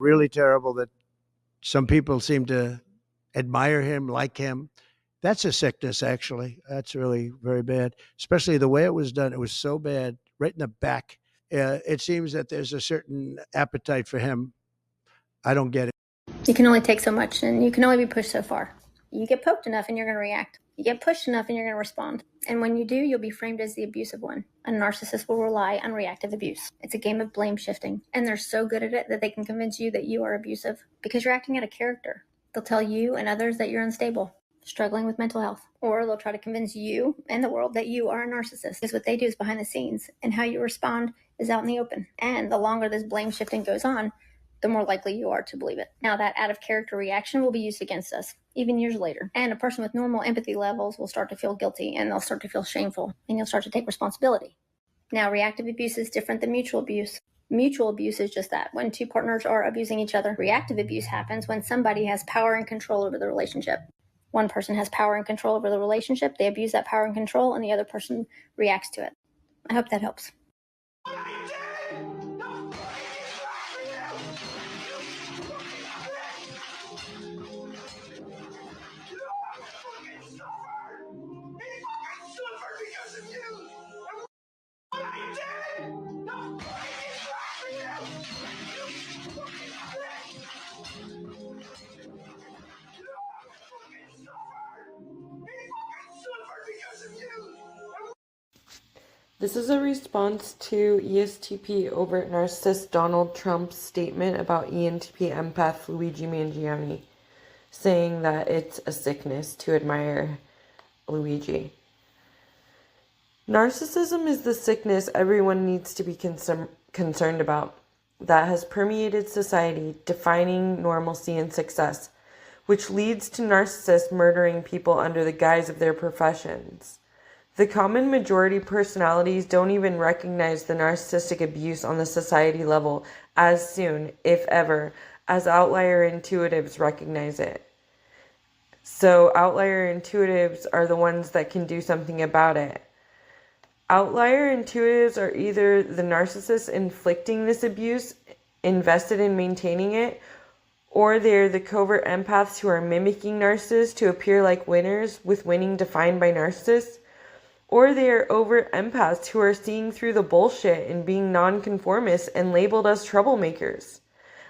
really terrible that some people seem to admire him, like him. That's a sickness, actually. That's really very bad, especially the way it was done. It was so bad, right in the back. It seems that there's a certain appetite for him. I don't get it. You can only take so much, and you can only be pushed so far. You get poked enough and you're going to react. You get pushed enough and you're going to respond. And when you do, you'll be framed as the abusive one. A narcissist will rely on reactive abuse. It's a game of blame shifting, and they're so good at it that they can convince you that you are abusive because you're acting out of character. They'll tell you and others that you're unstable, struggling with mental health, or they'll try to convince you and the world that you are a narcissist. Because what they do is behind the scenes, and how you respond is out in the open. And the longer this blame shifting goes on, the more likely you are to believe it. Now, that out of character reaction will be used against us, even years later. And a person with normal empathy levels will start to feel guilty, and they'll start to feel shameful, and you'll start to take responsibility. Now, reactive abuse is different than mutual abuse. Mutual abuse is just that, when two partners are abusing each other. Reactive abuse happens when somebody has power and control over the relationship. One person has power and control over the relationship, they abuse that power and control, and the other person reacts to it. I hope that helps. This is a response to ESTP overt narcissist Donald Trump's statement about ENTP empath Luigi Mangione, saying that it's a sickness to admire Luigi. Narcissism is the sickness everyone needs to be concerned about, that has permeated society, defining normalcy and success, which leads to narcissists murdering people under the guise of their professions. The common majority personalities don't even recognize the narcissistic abuse on the society level as soon, if ever, as outlier intuitives recognize it. So outlier intuitives are the ones that can do something about it. Outlier intuitives are either the narcissists inflicting this abuse, invested in maintaining it, or they're the covert empaths who are mimicking narcissists to appear like winners, with winning defined by narcissists. Or they are overt empaths who are seeing through the bullshit and being nonconformists and labeled as troublemakers.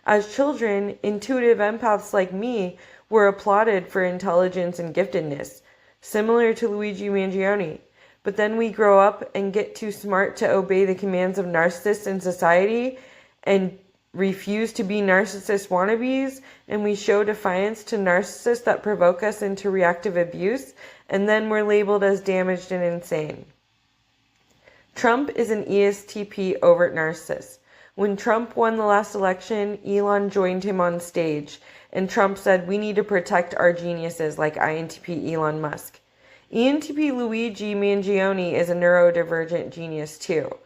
As children, intuitive empaths like me were applauded for intelligence and giftedness, similar to Luigi Mangione. But then we grow up and get too smart to obey the commands of narcissists in society and refuse to be narcissist wannabes, and we show defiance to narcissists that provoke us into reactive abuse, and then we're labeled as damaged and insane. Trump is an ESTP overt narcissist. When Trump won the last election, Elon joined him on stage, and Trump said, "We need to protect our geniuses like INTP Elon Musk." ENTP Luigi Mangione is a neurodivergent genius too.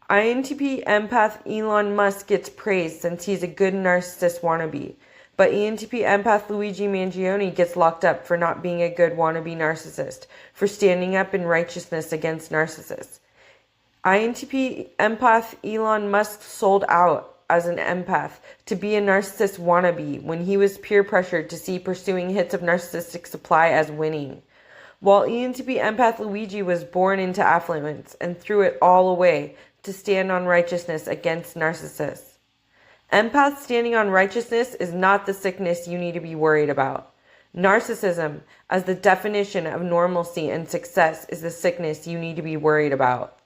INTP empath Elon Musk gets praised since he's a good narcissist wannabe, but ENTP empath Luigi Mangione gets locked up for not being a good wannabe narcissist, for standing up in righteousness against narcissists. INTP empath Elon Musk sold out as an empath to be a narcissist wannabe when he was peer pressured to see pursuing hits of narcissistic supply as winning, while ENTP empath Luigi was born into affluence and threw it all away to stand on righteousness against narcissists. Empath standing on righteousness is not the sickness you need to be worried about. Narcissism, as the definition of normalcy and success, is the sickness you need to be worried about.